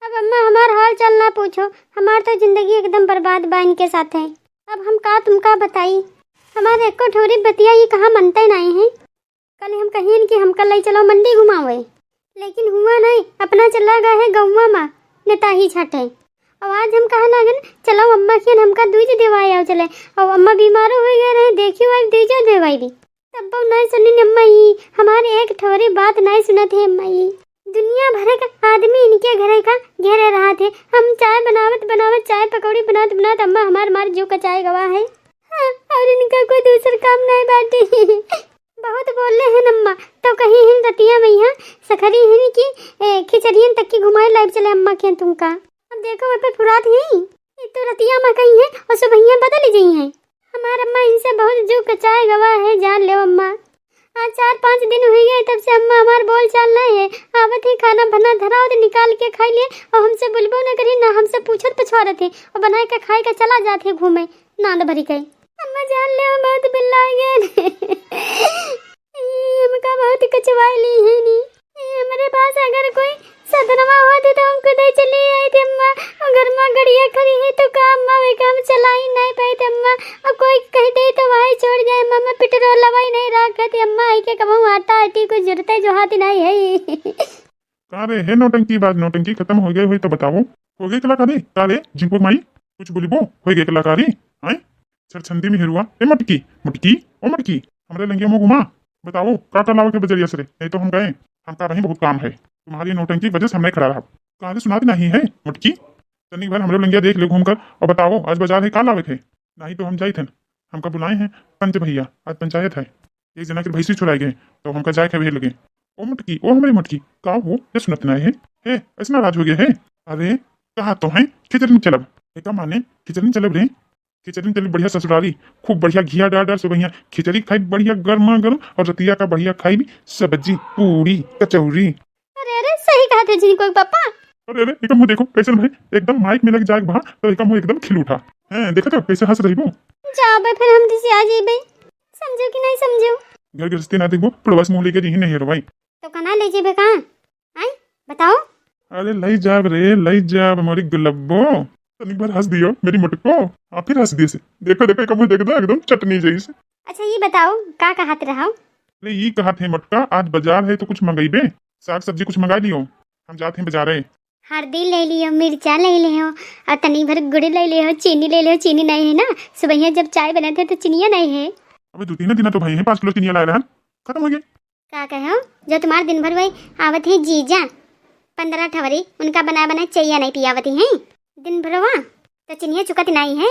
अब अम्मा हमार हाल चाल ना पूछो, हमार तो जिंदगी एकदम बर्बाद बा इनके साथ है। अब हम का तुमका बताई, हमारे एको ठोरी बतिया ये कहाँ मनते नहीं है। कल हम कहिए कि हम कल चलो मंडी घुमावे, लेकिन हुआ नहीं, अपना चला गए है गौवा माँ नेताही छठे। और आज हम कहा लगन चलो अम्मा के हमका दूध देवाई आओ चले, और अम्मा बीमार हो गए रहे, देखियो आज दूजो देवाई भी तब नहीं सुनी अम्मा ही, हमारे एक ठोरी बात नहीं सुनत है अम्मा ही। दुनिया भर का आदमी इनके घरे का घेरे रहा थे, हम चाय बनावत बनावत चाय पकौड़ी बनात बनात अम्मा हमार मार जो का चाय गवा है। हाँ, और इनका कोई दूसरा काम नहीं बाटे। बहुत बोल रहे हैं अम्मा, तो कहीं हिन रतिया मैया सखरी हिन की खिचड़ियन तक की घुमाए लाइव चले अम्मा के तुमका। अब देखो वह पे फुरात है, तो रतिया माँ कही है और सुबहिया बदल गई है। हमार अम्मा इनसे बहुत जो कचाए गवा है, जान लो अम्मा। आज 4-5 दिन हुई गए तब से अम्मा हमार बोल चाल नहीं है। आवत ही खाना बना धरा और निकाल के खाई लिए, और हमसे बुलबो न करी ना हमसे पूछत पछवारत थे, और बनाए के खाए के चला जाते घूमे नांद भरी के। अम्मा जान ले बहुत बिल्ला गए। हमका बहुत कचवाई ली है नी। हमारे पास अगर कोई सदनवा होते तो हमको दे चली आई थी अम्मा, और घर में गड़िया खड़ी है तो काम अम्मा वे काम चला ही नहीं पाई थी अम्मा, और कोई कह दे तो वही छोड़ जाए मम्मा, पेट्रोल लवाई नहीं रखा थी अम्मा, आई के कबहू आटा आटी कुछ जरूरत है जो हाथ नहीं है। कहाँ रे है नौटंकी, बात नौटंकी खत्म हो गई हुई तो बताओ, हो गई कलाकारी काले जिनको माई कुछ बोलिबो हो गई कलाकारी आई छरछंदी में हिरुआ ए मटकी मटकी ओ मटकी हमारे लंगिया में घुमा बताओ का लाओ के बजरिया से नहीं तो हम गए, हम का रही बहुत काम है तुम्हारी नौटंकी वजह से हमने खड़ा रहा। कहानी सुनाती नहीं है मटकी, तनिक भर हमारे लंगिया देख ले घूम कर और बताओ आज बाजार है का लावे थे, नहीं तो हम जाए थे हमका बुलाए हैं पंच भैया, आज पंचायत है, एक जना के भैंसी छुड़ाए गए तो हमका जाए के लगे। ओ मटकी ओ हमारी मटकी का हो ये सुनत नहीं है ऐसा राज हो गया है। अरे कहा तो है खिचड़ी चलब एक माने खिचड़ी चलब रे, खिचड़ी चली बढ़िया ससुराली खूब बढ़िया घिया डाल डाल से बढ़िया खिचड़ी खाई बढ़िया गर्मा गर्म, और रतिया का बढ़िया खाई भी सब्जी पूरी कचौरी। अरे सही कहा थे जी कोई पापा। अरे एकदम देखो कैसे भाई एकदम माइक में लग जाए वहाँ तो एकदम खिल उठा है, देखो तो कैसे हंस रही वो। जाओ बे फिर हम दिसे आ जाइबे, समझो कि नहीं समझो। घर गृहस्थी ना देखो पड़ोस मुँह लेके जी नहीं है भाई, तो कना ले जेबे कहाँ आई बताओ। अरे लई जाब रे लई जाब मोरी गुलब्बो, तनिक बार हंस दियो मेरी मटको, आप फिर हंस दिए से देखो देखो कम देख दो एकदम चटनी जैसे। अच्छा ये बताओ का कहत रहा। अरे ये कहा थे मटका आज बाजार है तो कुछ मंगाइबे, साग सब्जी कुछ मंगा लियो, हम जाते हैं बाजार है। हल्दी ले लियो, मिर्चा ले लियो, और तनी भर गुड़ ले लियो, चीनी ले लियो, चीनी नहीं है ना, सुबह जब चाय बनाते तो चीनिया नहीं है। अबे 2-3 दिन तो भाई है 5 किलो चीनी लाए रहा खत्म हो गया। का कहो जो तुम्हारे दिन भर वही आवत है जीजा 15 ठवरी उनका बना बना चाहिए नहीं पियावती है दिन भर वहाँ, तो चिनिया चुकत नहीं है,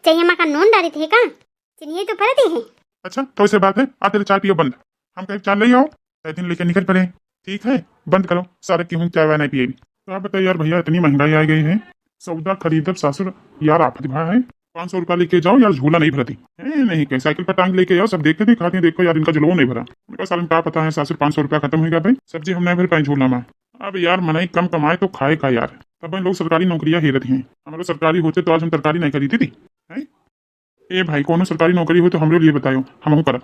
चाहिए माँ का नून डाली थे का चिनिया तो फरती है। अच्छा तो ऐसे बात है आते चाय पियो बंद, हम कहीं चाय ले आओ तय दिन लेके निकल पड़े, ठीक है बंद करो सारे क्यों चाय वाय नहीं पिएगी। तो आप बताइए यार भैया इतनी महंगाई आ गई है, सौदा खरीदब सासुर यार आफत भाई है, 500 रुपया लेके जाओ यार झूला नहीं भरती नहीं कहीं साइकिल पर टांग लेके जाओ सब देखते थे खाते देखो यार इनका जुलवा नहीं भरा, मेरे साल में क्या पता है सासुर 500 रुपया खत्म हो गया भाई, सब्जी हम नहीं भर पाए झूला में। अब यार मनाई कम कमाए तो खाए का यार, तब लोग सरकारी नौकरियां हेरत हैं, हमारे सरकारी होते तो आज हम तरकारी नहीं खरीदी थी। ए भाई कौन सरकारी नौकरी हो तो हमरे लिए बताओ हम करब।